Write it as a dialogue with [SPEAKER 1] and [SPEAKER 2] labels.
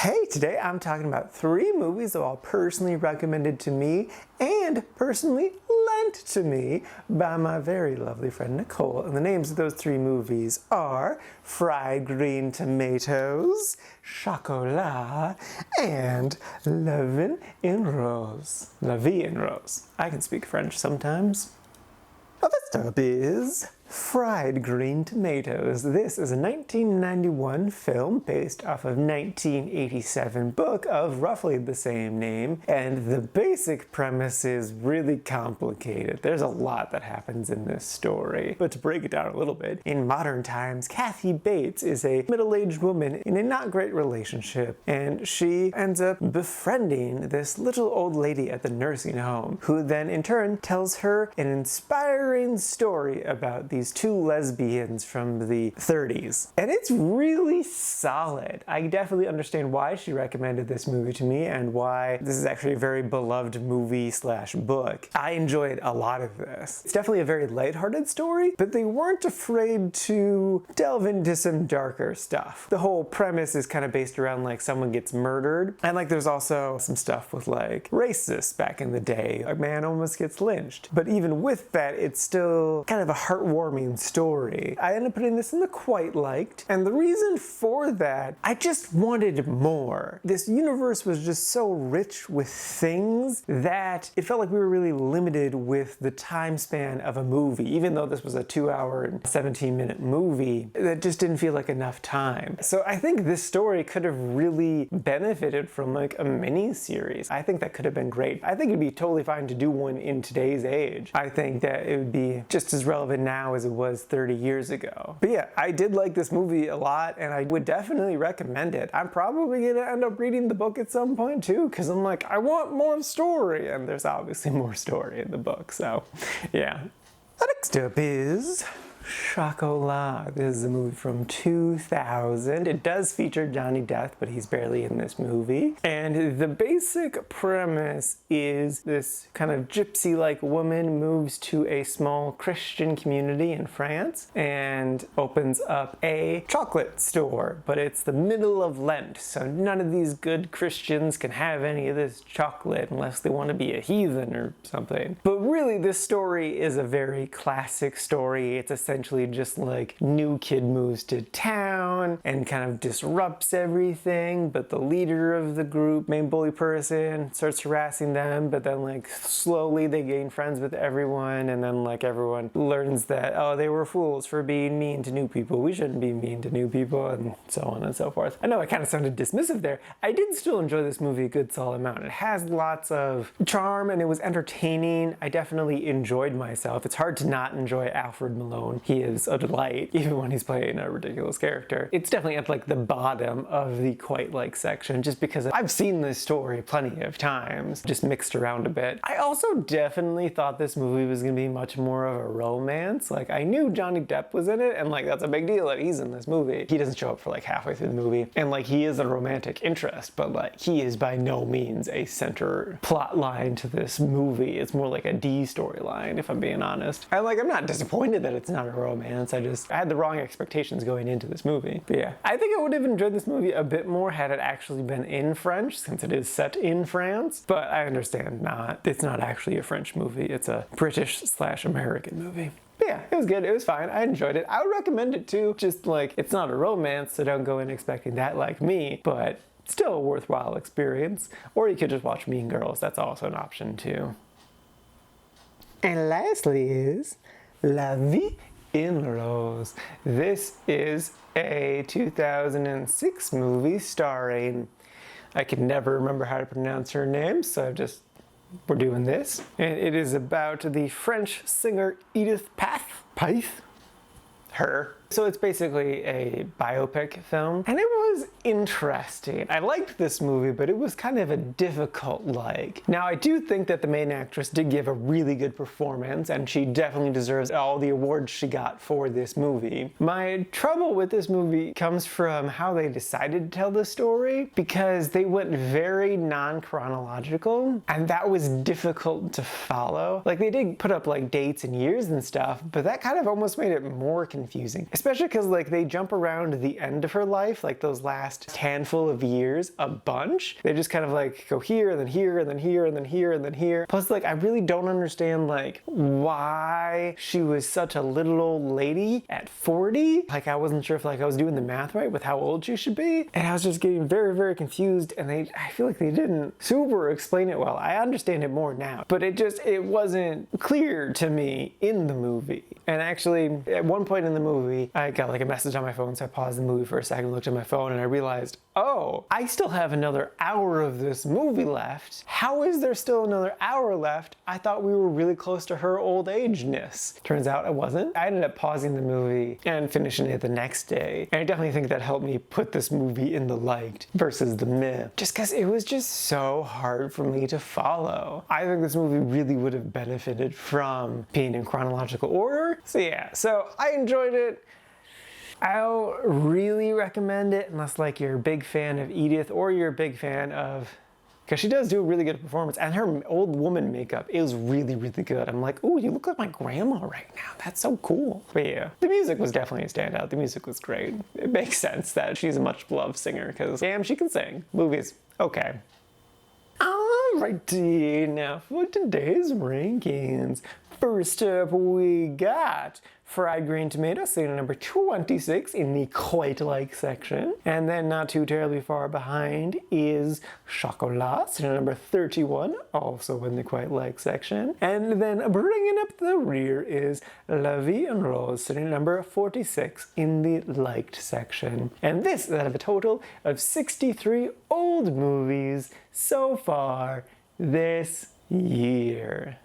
[SPEAKER 1] Hey, today I'm talking about 3 movies that were all personally recommended to me and personally lent to me by my very lovely friend Nicole. And the names of those 3 movies are Fried Green Tomatoes, Chocolat, and La Vie en Rose. La Vie en Rose. I can speak French sometimes. Well, first up is Fried Green Tomatoes. This is a 1991 film based off of 1987 book of roughly the same name, and the basic premise is really complicated. There's a lot that happens in this story. But to break it down a little bit, in modern times, Kathy Bates is a middle-aged woman in a not great relationship, and she ends up befriending this little old lady at the nursing home, who then in turn tells her an inspiring story about these 2 lesbians from the 30s. And it's really solid. I definitely understand why she recommended this movie to me and why this is actually a very beloved movie / book. I enjoyed a lot of this. It's definitely a very lighthearted story, but they weren't afraid to delve into some darker stuff. The whole premise is kind of based around like someone gets murdered, and like there's also some stuff with like racists back in the day. A man almost gets lynched. But even with that, it's still kind of a heartwarming story. I ended up putting this in the quite liked, and the reason for that, I just wanted more. This universe was just so rich with things that it felt like we were really limited with the time span of a movie. Even though this was a 2-hour and 17-minute movie, that just didn't feel like enough time. So I think this story could have really benefited from like a mini series. I think that could have been great. I think it'd be totally fine to do one in today's age. I think that it would be just as relevant now as it was 30 years ago. But yeah, I did like this movie a lot, and I would definitely recommend it. I'm probably gonna end up reading the book at some point too, because I'm like, I want more story, and there's obviously more story in the book, so yeah. Next up is Chocolat. This is a movie from 2000. It does feature Johnny Depp, but he's barely in this movie. And the basic premise is this kind of gypsy-like woman moves to a small Christian community in France and opens up a chocolate store. But it's the middle of Lent, so none of these good Christians can have any of this chocolate unless they want to be a heathen or something. But really, this story is a very classic story. It's essentially just like new kid moves to town and kind of disrupts everything, but the leader of the group, main bully person, starts harassing them, but then like slowly they gain friends with everyone, and then like everyone learns that, oh, they were fools for being mean to new people. We shouldn't be mean to new people, and so on and so forth. I know I kind of sounded dismissive there. I did still enjoy this movie a good solid amount. It has lots of charm and it was entertaining. I definitely enjoyed myself. It's hard to not enjoy Alfred Malone. He is a delight, even when he's playing a ridiculous character. It's definitely at like the bottom of the quite like section, just because I've seen this story plenty of times, just mixed around a bit. I also definitely thought this movie was gonna be much more of a romance. Like, I knew Johnny Depp was in it, and like that's a big deal that he's in this movie. He doesn't show up for like halfway through the movie, and like he is a romantic interest, but like he is by no means a center plot line to this movie. It's more like a D storyline, if I'm being honest. And like, I'm not disappointed that it's not a romance. I had the wrong expectations going into this movie. But yeah, I think I would have enjoyed this movie a bit more had it actually been in French, since it is set in France. But I understand it's not actually a French movie. It's a British / American movie. But yeah, it was good. It was fine. I enjoyed it. I would recommend it too. Just like, it's not a romance, so don't go in expecting that like me, but still a worthwhile experience. Or you could just watch Mean Girls. That's also an option too. And lastly is La Vie en Rose. This is a 2006 movie starring, I can never remember how to pronounce her name, so we're doing this. And it is about the French singer Edith Piaf. Her. So it's basically a biopic film, and it was interesting. I liked this movie, but it was kind of a difficult like. Now, I do think that the main actress did give a really good performance, and she definitely deserves all the awards she got for this movie. My trouble with this movie comes from how they decided to tell the story, because they went very non-chronological, and that was difficult to follow. Like, they did put up like dates and years and stuff, but that kind of almost made it more confusing. Especially because like they jump around the end of her life, like those last handful of years, a bunch. They just kind of like go here and then here and then here and then here and then here. Plus like I really don't understand like why she was such a little old lady at 40. Like I wasn't sure if like I was doing the math right with how old she should be. And I was just getting very, very confused, and I feel like they didn't super explain it well. I understand it more now, but it wasn't clear to me in the movie. And actually at one point in the movie, I got like a message on my phone, so I paused the movie for a second, looked at my phone, and I realized, oh, I still have another hour of this movie left. How is there still another hour left? I thought we were really close to her old ageness. Turns out I wasn't. I ended up pausing the movie and finishing it the next day. And I definitely think that helped me put this movie in the liked versus the meh. Just because it was just so hard for me to follow. I think this movie really would have benefited from being in chronological order. So yeah, so I enjoyed it. I'll really recommend it unless like you're a big fan of Edith or you're a big fan of, because she does do a really good performance, and her old woman makeup is really, really good. I'm like, ooh, you look like my grandma right now. That's so cool. But yeah, the music was definitely a standout. The music was great. It makes sense that she's a much beloved singer because damn, she can sing. Movies, okay. Alrighty, now for today's rankings. First up, we got Fried Green Tomato, sitting at number 26 in the quite like section. And then not too terribly far behind is Chocolat, sitting at number 31, also in the quite like section. And then bringing up the rear is La Vie en Rose, sitting at number 46 in the liked section. And this is out of a total of 63 old movies so far this year.